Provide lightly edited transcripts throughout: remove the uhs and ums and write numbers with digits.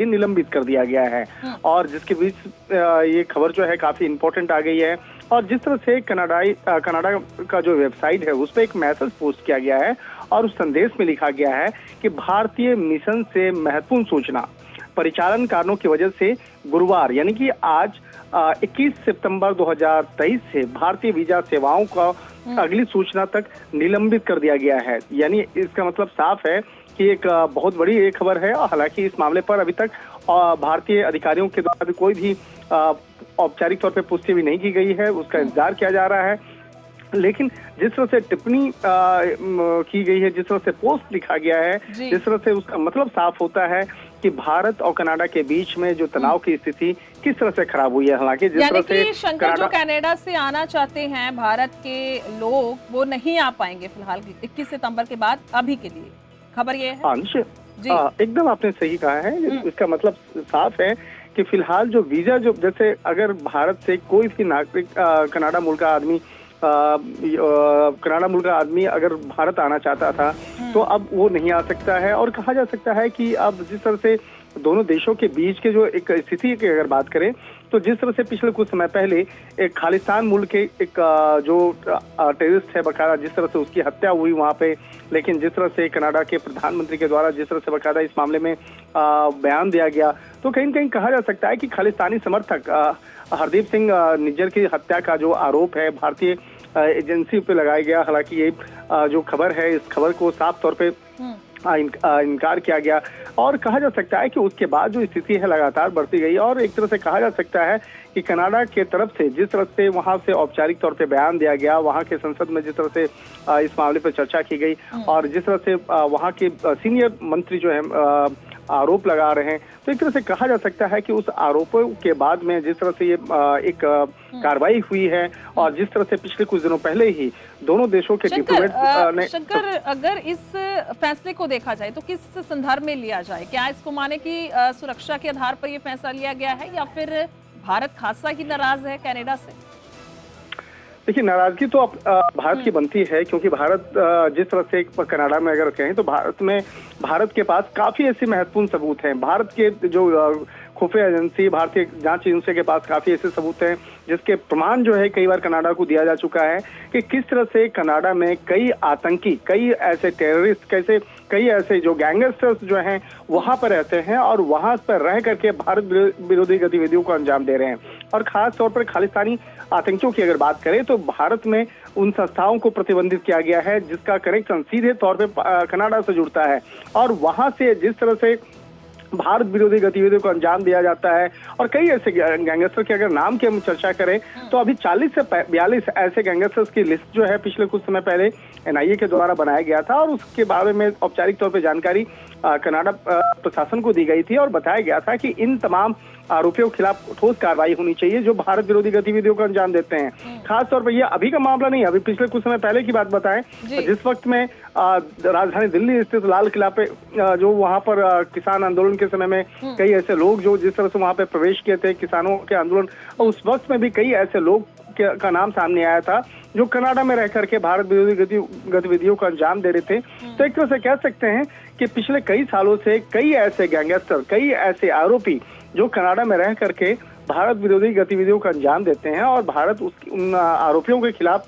ये निलंबित कर दिया गया है। और जिसके बीच ये खबर जो है काफी इंपॉर्टेंट आ गई है। और जिस तरह से कनाडा का जो वेबसाइट है उस पर एक मैसेज पोस्ट किया गया है और उस संदेश में लिखा गया है कि भारतीय मिशन से महत्वपूर्ण सूचना परिचालन कारणों की वजह से गुरुवार यानी कि आज 21 सितंबर 2023 से भारतीय वीजा सेवाओं का अगली सूचना तक निलंबित कर दिया गया है। यानी इसका मतलब साफ है कि एक बहुत बड़ी एक खबर है। हालांकि इस मामले पर अभी तक भारतीय अधिकारियों के द्वारा भी कोई भी औपचारिक तौर पर पुष्टि भी नहीं की गई है, उसका इंतजार किया जा रहा है। लेकिन जिस तरह से टिप्पणी की गई है, जिस तरह से पोस्ट लिखा गया है, जिस तरह से उसका मतलब साफ होता है कि भारत और कनाडा के बीच में जो तनाव की स्थिति किस तरह से खराब हुई है। हालांकि जिस तरह से शंकर जो कनाडा से आना चाहते हैं भारत के लोग, वो नहीं आ पाएंगे फिलहाल 21 सितंबर के बाद अभी के लिए, खबर ये है। एकदम आपने सही कहा है। इसका मतलब साफ है कि फिलहाल जो वीजा जो जैसे अगर भारत से कोई भी नागरिक कनाडा मुल्क का आदमी अगर भारत आना चाहता था तो अब वो नहीं आ सकता है। और कहा जा सकता है कि अब जिस तरह से दोनों देशों के बीच के जो एक स्थिति की अगर बात करें तो जिस तरह से पिछले कुछ समय पहले एक खालिस्तान मुल्क के एक जो टेररिस्ट है बकायदा, जिस तरह से उसकी हत्या हुई वहां पे, लेकिन जिस तरह से कनाडा के प्रधानमंत्री के द्वारा जिस तरह से बकायदा इस मामले में बयान दिया गया, तो कहीं न कहीं कहा जा सकता है कि खालिस्तानी समर्थक हरदीप सिंह निज्जर की हत्या का जो आरोप है भारतीय एजेंसी पे लगाया गया। हालांकि ये जो खबर है, इस खबर को साफ तौर पे इनकार किया गया और कहा जा सकता है कि उसके बाद जो स्थिति है लगातार बढ़ती गई। और एक तरह से कहा जा सकता है कि कनाडा के तरफ से जिस तरह से वहां से औपचारिक तौर पे बयान दिया गया, वहां के संसद में जिस तरह से इस मामले पर चर्चा की गई और जिस तरह से वहां के सीनियर मंत्री जो है आरोप लगा रहे हैं, तो एक तरह से कहा जा सकता है कि उस आरोपों के बाद में जिस तरह से ये एक कार्रवाई हुई है और जिस तरह से पिछले कुछ दिनों पहले ही दोनों देशों के डिप्लोमेट ने शंकर, अगर इस फैसले को देखा जाए तो किस संदर्भ में लिया जाए? क्या इसको माने कि सुरक्षा के आधार पर ये फैसला लिया गया है या फिर भारत खासा ही नाराज है कनाडा से? देखिए, नाराजगी तो भारत की बनती है क्योंकि भारत जिस तरह से कनाडा में अगर कहें तो भारत के पास काफी ऐसे महत्वपूर्ण सबूत हैं। भारत के जो खुफिया एजेंसी, भारतीय जांच एजेंसी के पास काफी ऐसे सबूत हैं जिसके प्रमाण जो है कई बार कनाडा को दिया जा चुका है कि किस तरह से कनाडा में कई आतंकी, कई ऐसे टेररिस्ट, कई ऐसे जो गैंगस्टर्स जो हैं वहां पर रहते हैं और वहां पर रह करके भारत विरोधी गतिविधियों को अंजाम दे रहे हैं। और खास तौर पर खालिस्तानी आतंकियों की अगर बात करें तो भारत में उन संस्थाओं को प्रतिबंधित किया गया है जिसका कनेक्शन सीधे तौर पे कनाडा से जुड़ता है और वहां से जिस तरह से भारत विरोधी गतिविधियों को अंजाम दिया जाता है। और कई ऐसे गैंगस्टर के अगर नाम की हम चर्चा करें तो अभी 40 से 42 ऐसे गैंगस्टर्स की लिस्ट जो है पिछले कुछ समय पहले एनआईए के द्वारा बनाया गया था और उसके बारे में औपचारिक तौर पे जानकारी कनाडा प्रशासन को दी गई थी और बताया गया था कि इन तमाम आरोपियों के खिलाफ ठोस कार्रवाई होनी चाहिए जो भारत विरोधी गतिविधियों को अंजाम देते हैं। खास तौर पर यह अभी का मामला नहीं, अभी पिछले कुछ समय पहले की बात बताएं जिस वक्त में राजधानी दिल्ली स्थित लाल किला पे जो वहां पर किसान आंदोलन के समय में कई ऐसे लोग जो जिस तरह से वहां पे प्रवेश किए थे किसानों के आंदोलन, उस वक्त में भी कई ऐसे लोग का नाम सामने आया था जो कनाडा में रह करके भारत विरोधी गतिविधियों को अंजाम दे रहे थे। तो एक तरह से कह सकते हैं कि पिछले कई सालों से कई ऐसे गैंगस्टर, कई ऐसे आरोपी जो कनाडा में रह करके भारत विरोधी गतिविधियों को अंजाम देते हैं और भारत उन आरोपियों के खिलाफ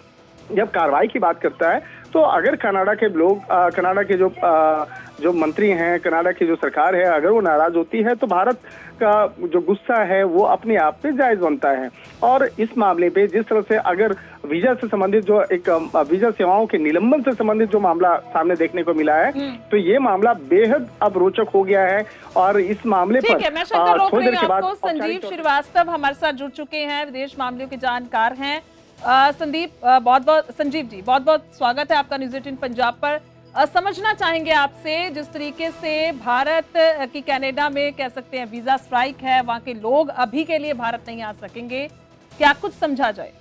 जब कार्रवाई की बात करता है तो अगर कनाडा के लोग, कनाडा के जो मंत्री हैं, कनाडा की जो सरकार है, अगर वो नाराज होती है तो भारत का जो गुस्सा है वो अपने आप पे जायज बनता है। और इस मामले पे जिस तरह से अगर वीजा से संबंधित जो एक वीजा सेवाओं के निलंबन से संबंधित जो मामला सामने देखने को मिला है तो ये मामला बेहद अब रोचक हो गया है। और इस मामले पर थोड़ी देर के बाद संजीव श्रीवास्तव हमारे साथ जुड़ चुके हैं, विदेश मामलों के जानकार हैं। संजीव बहुत बहुत स्वागत है आपका न्यूज़ 18 पंजाब पर। समझना चाहेंगे आपसे, जिस तरीके से भारत की कनाडा में कह सकते हैं वीजा स्ट्राइक है, वहां के लोग अभी के लिए भारत नहीं आ सकेंगे, क्या कुछ समझा जाए?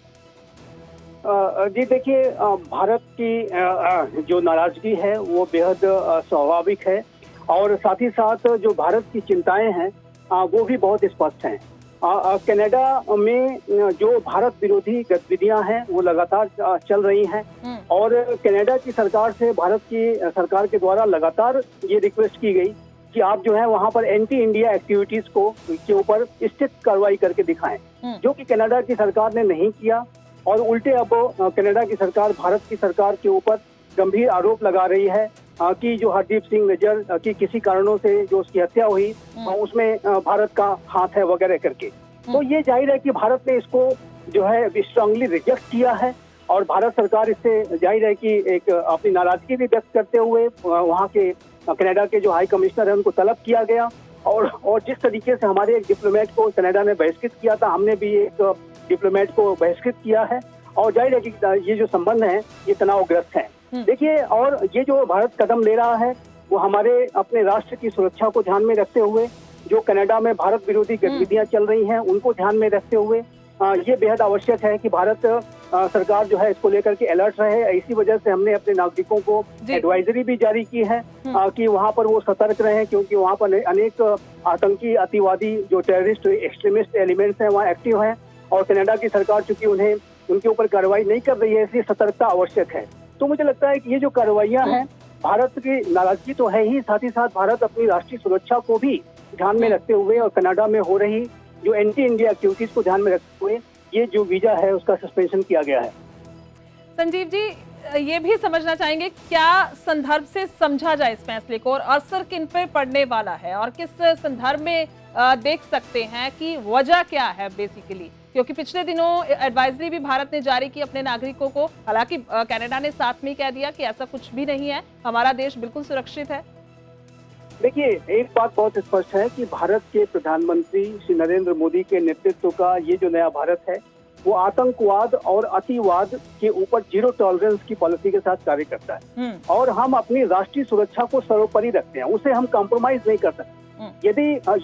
जी देखिए, भारत की जो नाराजगी है वो बेहद स्वाभाविक है और साथ ही साथ जो भारत की चिंताएं हैं वो भी बहुत स्पष्ट हैं। कनाडा में जो भारत विरोधी गतिविधियां हैं वो लगातार चल रही हैं और कनाडा की सरकार से भारत की सरकार के द्वारा लगातार ये रिक्वेस्ट की गई कि आप जो है वहां पर एंटी इंडिया एक्टिविटीज को के ऊपर स्थित कार्रवाई करके दिखाएं, जो कि कनाडा की सरकार ने नहीं किया। और उल्टे अब कनाडा की सरकार भारत की सरकार के ऊपर गंभीर आरोप लगा रही है कि जो हरदीप सिंह निज्जर की किसी कारणों से जो उसकी हत्या हुई उसमें भारत का हाथ है वगैरह करके। तो ये जाहिर है कि भारत ने इसको जो है स्ट्रांगली रिजेक्ट किया है और भारत सरकार इससे जाहिर है कि एक अपनी नाराजगी भी व्यक्त करते हुए वहाँ के कनाडा के जो हाई कमिश्नर है उनको तलब किया गया। और जिस तरीके से हमारे एक डिप्लोमेट को कनाडा ने बहिष्कृत किया था, हमने भी एक डिप्लोमेट को बहिष्कृत किया है। और जाहिर है कि ये जो संबंध हैं ये तनावग्रस्त हैं। देखिए, और ये जो भारत कदम ले रहा है वो हमारे अपने राष्ट्र की सुरक्षा को ध्यान में रखते हुए, जो कनाडा में भारत विरोधी गतिविधियां चल रही हैं उनको ध्यान में रखते हुए ये बेहद आवश्यक है कि भारत सरकार जो है इसको लेकर के अलर्ट रहे। इसी वजह से हमने अपने नागरिकों को एडवाइजरी भी जारी की है कि वहाँ पर वो सतर्क रहें, क्योंकि वहाँ पर अनेक आतंकी अतिवादी जो टेररिस्ट एक्सट्रीमिस्ट एलिमेंट्स हैं वहाँ एक्टिव हैं और कनाडा की सरकार चूंकि उनके ऊपर कार्रवाई नहीं कर रही है, इसलिए सतर्कता आवश्यक है। तो मुझे लगता है कि ये जो कार्रवाइयाँ हैं, भारत की नाराजगी तो है ही, साथ ही साथ भारत अपनी राष्ट्रीय सुरक्षा को भी ध्यान में रखते हुए और कनाडा में हो रही जो एंटी इंडिया एक्टिविटीज को ध्यान में रखते हुए ये जो वीजा है उसका सस्पेंशन किया गया है। संजीव जी, ये भी समझना चाहेंगे क्या संदर्भ से समझा जाए इस फैसले को और असर किन पे पड़ने वाला है और किस संदर्भ में देख सकते हैं कि वजह क्या है बेसिकली, क्योंकि पिछले दिनों एडवाइजरी भी भारत ने जारी की अपने नागरिकों को, हालांकि कनाडा ने साथ में कह दिया कि ऐसा कुछ भी नहीं है, हमारा देश बिल्कुल सुरक्षित है। देखिए, एक बात बहुत स्पष्ट है कि भारत के प्रधानमंत्री श्री नरेंद्र मोदी के नेतृत्व का ये जो नया भारत है वो आतंकवाद और अतिवाद के ऊपर जीरो टॉलरेंस की पॉलिसी के साथ कार्य करता है और हम अपनी राष्ट्रीय सुरक्षा को सर्वोपरि रखते हैं, उसे हम कॉम्प्रोमाइज नहीं कर सकते।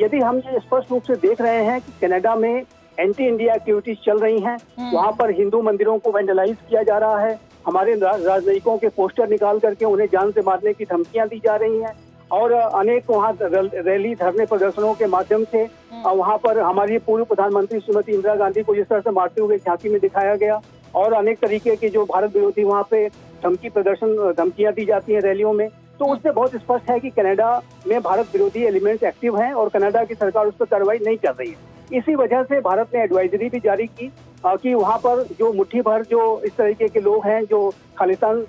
यदि हम ये स्पष्ट रूप से देख रहे हैं कि कनाडा में एंटी इंडिया एक्टिविटीज चल रही हैं, वहाँ पर हिंदू मंदिरों को वेंडलाइज किया जा रहा है, हमारे राजनयिकों के पोस्टर निकाल करके उन्हें जान से मारने की धमकियां दी जा रही हैं और अनेक वहाँ रैली धरने प्रदर्शनों के माध्यम से वहाँ पर हमारी पूर्व प्रधानमंत्री श्रीमती इंदिरा गांधी को जिस तरह से मारते हुए झांकी में दिखाया गया और अनेक तरीके की जो भारत विरोधी वहाँ पे धमकियां दी जाती हैं रैलियों में, तो उससे बहुत स्पष्ट है कि कनाडा में भारत विरोधी एलिमेंट्स एक्टिव हैं और कनाडा की सरकार उस पर कार्रवाई नहीं कर रही है। इसी वजह से भारत ने एडवाइजरी भी जारी की कि वहाँ पर जो मुट्ठी भर जो इस तरीके के लोग हैं जो खालिस्तान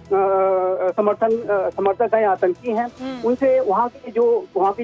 समर्थक हैं, आतंकी हैं, उनसे वहाँ की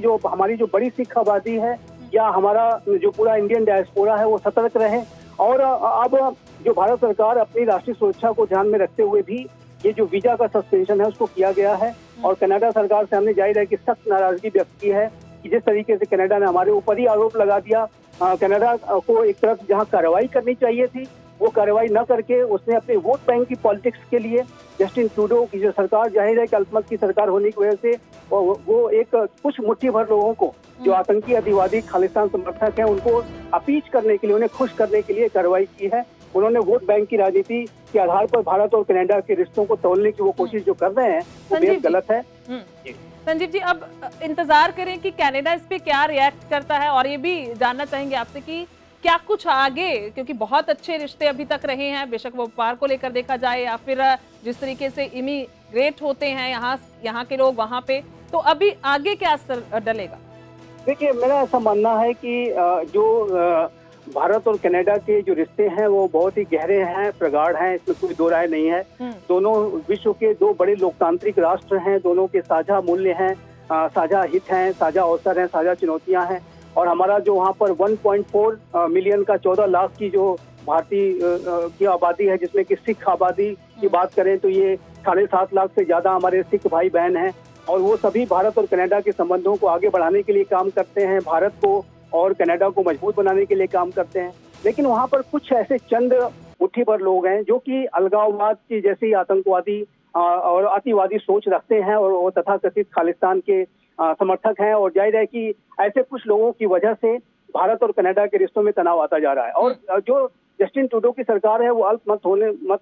जो हमारी जो बड़ी सिख आबादी है या हमारा जो पूरा इंडियन डायस्पोरा है वो सतर्क रहे। और अब जो भारत सरकार अपनी राष्ट्रीय सुरक्षा को ध्यान में रखते हुए भी ये जो वीजा का सस्पेंशन है उसको किया गया है और कनाडा सरकार से हमने जाहिर है कि सख्त नाराजगी व्यक्त की है कि जिस तरीके से कनाडा ने हमारे ऊपर ही आरोप लगा दिया। कनाडा को एक तरफ जहां कार्रवाई करनी चाहिए थी वो कार्रवाई न करके उसने अपने वोट बैंक की पॉलिटिक्स के लिए जस्टिन ट्रूडो की जो सरकार जाहिर है कि अल्पमत की सरकार होने की वजह से वो एक कुछ मुट्ठी भर लोगों को जो आतंकी अतिवादी खालिस्तान समर्थक हैं उनको अपीच करने के लिए, उन्हें खुश करने के लिए कार्रवाई की है। उन्होंने वोट बैंक की राजनीति के आधार पर भारत और कनाडा के रिश्तों को तोड़ने की वो कोशिश जो कर रहे हैं वो बेहद गलत है। संजीव जी, अब इंतजार करें कि कनाडा इस पे क्या रिएक्ट करता है और ये भी जानना चाहेंगे आपसे कि क्या कुछ आगे, क्योंकि बहुत अच्छे रिश्ते अभी तक रहे हैं, बेशक वो व्यापार को लेकर देखा जाए या फिर जिस तरीके से इमिग्रेट होते हैं यहाँ के लोग वहाँ पे, तो अभी आगे क्या असर डलेगा? देखिए, मेरा ऐसा मानना है कि जो भारत और कनाडा के जो रिश्ते हैं वो बहुत ही गहरे हैं, प्रगाढ़ हैं, इसमें कोई दो राय नहीं है। दोनों विश्व के दो बड़े लोकतांत्रिक राष्ट्र हैं, दोनों के साझा मूल्य हैं, साझा हित हैं, साझा अवसर हैं, साझा चुनौतियां हैं। और हमारा जो वहाँ पर 1.4 मिलियन का 14 लाख की जो भारतीय की आबादी है, जिसमें कि सिख आबादी की बात करें तो ये 7.5 लाख से ज्यादा हमारे सिख भाई बहन हैं और वो सभी भारत और कनाडा के संबंधों को आगे बढ़ाने के लिए काम करते हैं, भारत को और कनाडा को मजबूत बनाने के लिए काम करते हैं। लेकिन वहाँ पर कुछ ऐसे चंद मुट्ठी भर लोग हैं जो कि अलगाववाद की जैसी आतंकवादी और अतिवादी सोच रखते हैं और वो तथाकथित खालिस्तान के समर्थक हैं और जाहिर है कि ऐसे कुछ लोगों की वजह से भारत और कनाडा के रिश्तों में तनाव आता जा रहा है। और जो जस्टिन ट्रूडो की सरकार है वो अल्पमत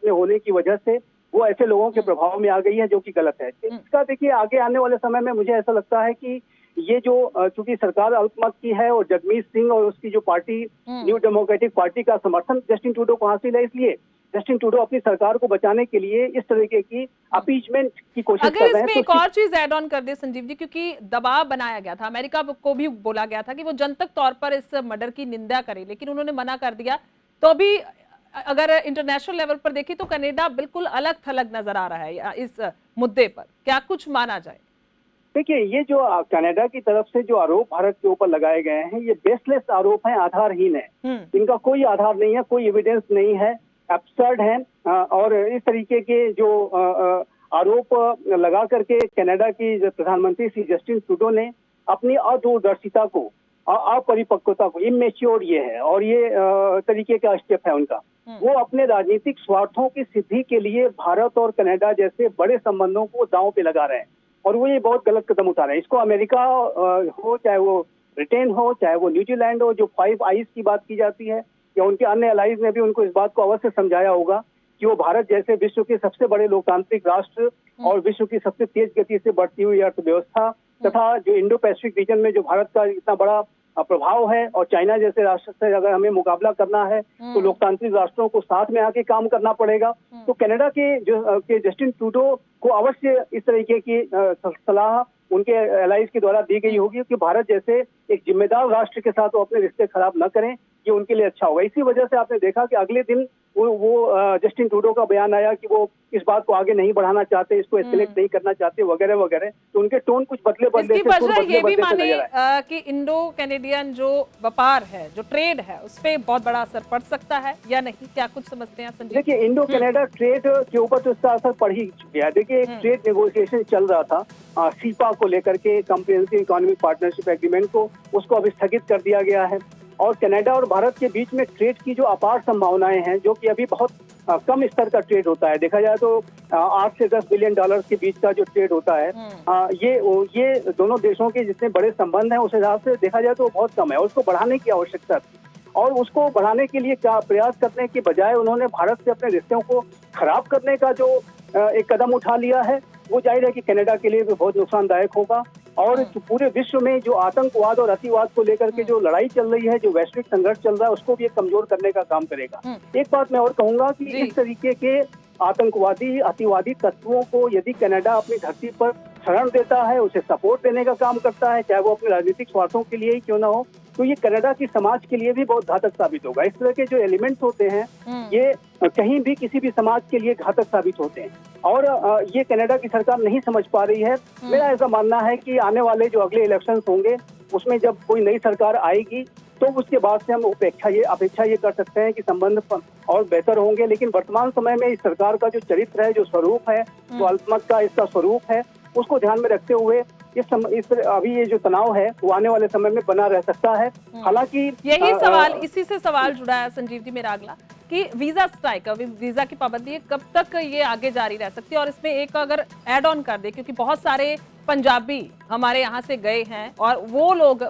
में होने की वजह से वो ऐसे लोगों के प्रभाव में आ गई है जो कि गलत है। इसका देखिए आगे आने वाले समय में मुझे ऐसा लगता है कि ये जो चूंकि सरकार अल्पमत की है और जगमीत सिंह और उसकी जो पार्टी न्यू डेमोक्रेटिक पार्टी का समर्थन जस्टिन ट्रूडो को हासिल है, इसलिए जस्टिन ट्रूडो अपनी सरकार को बचाने के लिए इस तरीके की अपीचमेंट की कोशिश कर रहे हैं। अगर इसमें एक और चीज ऐड ऑन कर दे संजीव जी, क्योंकि दबाव बनाया गया था, अमेरिका को भी बोला गया था कि वो जनतक तौर पर इस मर्डर की निंदा करे, लेकिन उन्होंने मना कर दिया। तो अभी अगर इंटरनेशनल लेवल पर देखें तो कनाडा बिल्कुल अलग थलग नजर आ रहा है इस मुद्दे पर, क्या कुछ माना जाए? देखिए, ये जो कनाडा की तरफ से जो आरोप भारत के ऊपर लगाए गए हैं, ये बेसलेस आरोप हैं, आधारहीन है। इनका कोई आधार नहीं है, कोई एविडेंस नहीं है, एब्सर्ड है। और इस तरीके के जो आरोप लगा करके कनाडा की प्रधानमंत्री श्री जस्टिन ट्रूडो ने अपनी अदूरदर्शिता को, अपरिपक्वता को, इमेच्योर ये है और ये तरीके का स्टेप है उनका। वो अपने राजनीतिक स्वार्थों की सिद्धि के लिए भारत और कनाडा जैसे बड़े संबंधों को दांव पे लगा रहे हैं और वो ये बहुत गलत कदम उठा रहे हैं। इसको अमेरिका हो, चाहे वो ब्रिटेन हो, चाहे वो न्यूजीलैंड हो, जो 5 आइज की बात की जाती है, या उनके अन्य एलाइज ने भी उनको इस बात को अवश्य समझाया होगा कि वो भारत जैसे विश्व के सबसे बड़े लोकतांत्रिक राष्ट्र और विश्व की सबसे तेज गति से बढ़ती हुई अर्थव्यवस्था तथा जो इंडो पैसिफिक रीजन में जो भारत का इतना बड़ा प्रभाव है और चाइना जैसे राष्ट्र से अगर हमें मुकाबला करना है तो लोकतांत्रिक राष्ट्रों को साथ में आके काम करना पड़ेगा। तो कनाडा के जस्टिन ट्रूडो को अवश्य इस तरीके की सलाह उनके एलाइज के द्वारा दी गई होगी कि भारत जैसे एक जिम्मेदार राष्ट्र के साथ वो अपने रिश्ते खराब न करें, ये उनके लिए अच्छा होगा। इसी वजह से आपने देखा कि अगले दिन वो जस्टिन ट्रूडो का बयान आया कि वो इस बात को आगे नहीं बढ़ाना चाहते, इसको एस्केलेट नहीं करना चाहते वगैरह वगैरह। तो उनके टोन कुछ बदले ये भी माने कि इंडो कैनेडियन जो व्यापार है, जो ट्रेड है, उस पर बहुत बड़ा असर पड़ सकता है या नहीं, क्या कुछ समझते हैं संजीव? देखिए, इंडो कनाडा ट्रेड के ऊपर तो इसका असर पड़ ही गया। देखिए, एक ट्रेड नेगोशिएशन चल रहा था सीपा को लेकर के, कम्प्रिहेंसिव इकोनॉमिक पार्टनरशिप एग्रीमेंट को, उसको अभी स्थगित कर दिया गया है। और कनाडा और भारत के बीच में ट्रेड की जो अपार संभावनाएं हैं, जो कि अभी बहुत कम स्तर का ट्रेड होता है, देखा जाए तो 8 से 10 बिलियन डॉलर के बीच का जो ट्रेड होता है, ये दोनों देशों के जितने बड़े संबंध हैं उस हिसाब से देखा जाए तो बहुत कम है और उसको बढ़ाने की आवश्यकता थी। और उसको बढ़ाने के लिए क्या प्रयास करने के बजाय उन्होंने भारत से अपने रिश्तों को खराब करने का जो एक कदम उठा लिया है, वो जाहिर है कि कनाडा के लिए भी बहुत नुकसानदायक होगा। और पूरे विश्व में जो आतंकवाद और अतिवाद को लेकर के जो लड़ाई चल रही है, जो वैश्विक संघर्ष चल रहा है, उसको भी कमजोर करने का काम करेगा। एक बात मैं और कहूंगा कि इस तरीके के आतंकवादी अतिवादी तत्वों को यदि कनाडा अपनी धरती पर शरण देता है, उसे सपोर्ट देने का काम करता है, चाहे वो अपने राजनीतिक स्वार्थों के लिए ही क्यों ना हो, तो ये कनाडा की समाज के लिए भी बहुत घातक साबित होगा। इस तरह के जो एलिमेंट्स होते हैं, ये कहीं भी किसी भी समाज के लिए घातक साबित होते हैं और ये कनाडा की सरकार नहीं समझ पा रही है। मेरा ऐसा मानना है कि आने वाले जो अगले इलेक्शंस होंगे, उसमें जब कोई नई सरकार आएगी तो उसके बाद से हम अपेक्षा ये कर सकते हैं कि संबंध और बेहतर होंगे। लेकिन वर्तमान समय में इस सरकार का जो चरित्र है, जो स्वरूप है, जो अल्पमत का इसका स्वरूप है, उसको ध्यान में रखते हुए अभी ये जो तनाव है वो आने वाले समय में बना रह सकता है। हालांकि यही सवाल, इसी से सवाल जुड़ा है संजीव जी मेरा अगला, कि वीजा स्ट्राइक, वीजा की पाबंदी कब तक ये आगे जारी रह सकती है? और इसमें एक अगर ऐड ऑन कर दे, क्योंकि बहुत सारे पंजाबी हमारे यहाँ से गए हैं और वो लोग,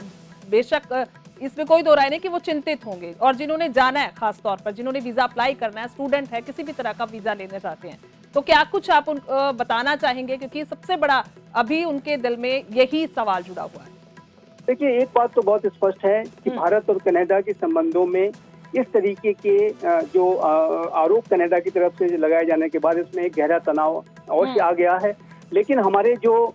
बेशक इसमें कोई दो राय नहीं कि वो चिंतित होंगे, और जिन्होंने जाना है, खास तौर पर जिन्होंने वीजा अप्लाई करना है, स्टूडेंट है, किसी भी तरह का वीजा लेना चाहते हैं, तो क्या कुछ आप बताना चाहेंगे? क्योंकि सबसे बड़ा अभी उनके दिल में यही सवाल जुड़ा हुआ है। देखिए, एक बात तो बहुत स्पष्ट है कि भारत और कनाडा के संबंधों में इस तरीके के जो आरोप कनाडा की तरफ से लगाए जाने के बाद इसमें एक गहरा तनाव अवश्य आ गया है। लेकिन हमारे जो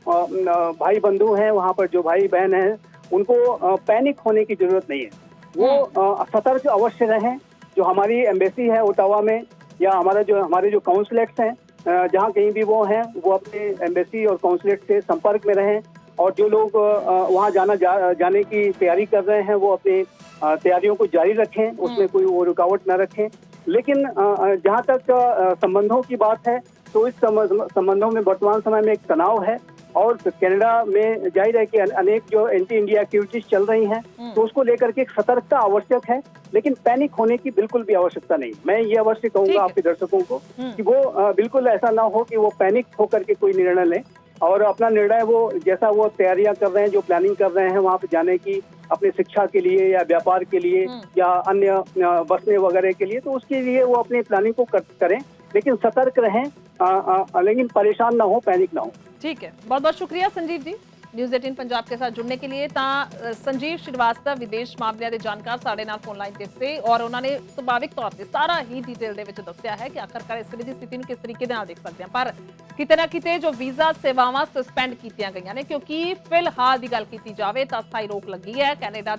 भाई बंधु हैं, वहाँ पर जो भाई बहन हैं, उनको पैनिक होने की जरूरत नहीं है। वो सतर्क अवश्य रहें। जो हमारी एम्बेसी है ओटावा में, या हमारे जो काउंसलेट्स हैं, जहाँ कहीं भी वो हैं, वो अपने एम्बेसी और काउंसलेट से संपर्क में रहें। और जो लोग वहाँ जाने की तैयारी कर रहे हैं, वो अपनी तैयारियों को जारी रखें, उसमें कोई वो रुकावट न रखें। लेकिन जहाँ तक संबंधों की बात है, तो इस संबंधों में वर्तमान समय में एक तनाव है और कनाडा में जाहिर है कि अनेक जो एंटी इंडिया एक्टिविटीज चल रही हैं, तो उसको लेकर के एक सतर्कता आवश्यक है। लेकिन पैनिक होने की बिल्कुल भी आवश्यकता नहीं। मैं ये अवश्य कहूंगा आपके दर्शकों को कि वो बिल्कुल ऐसा ना हो कि वो पैनिक होकर के कोई निर्णय लें, और अपना निर्णय वो जैसा वो तैयारियां कर रहे हैं, जो प्लानिंग कर रहे हैं वहाँ पे जाने की, अपने शिक्षा के लिए या व्यापार के लिए या अन्य बसने वगैरह के लिए, तो उसके लिए वो अपनी प्लानिंग को करें, लेकिन सतर्क रहें, लेकिन परेशान ना हो, पैनिक ना हो। ठीक है, बहुत बहुत शुक्रिया संजीव जी। न्यूज़ 18 पंजाब के साथ जुड़ने के लिए। संजीव श्रीवास्तव विदेश मामलों के जानकार साढ़े नाल फोन लाइन ते थे और उन्होंने सुभाविक तौर पर सारा ही डिटेल दे विच दस्सिया है कि आखिरकार इस तरह की स्थिति किस तरीके दे नाल देख सकते हैं। पर किते ना किते जो वीज़ा सेवावां सस्पेंड कीतियां गईयां ने, क्योंकि फिलहाल की गल की जाए तो अस्थाई रोक लगी है कैनेडा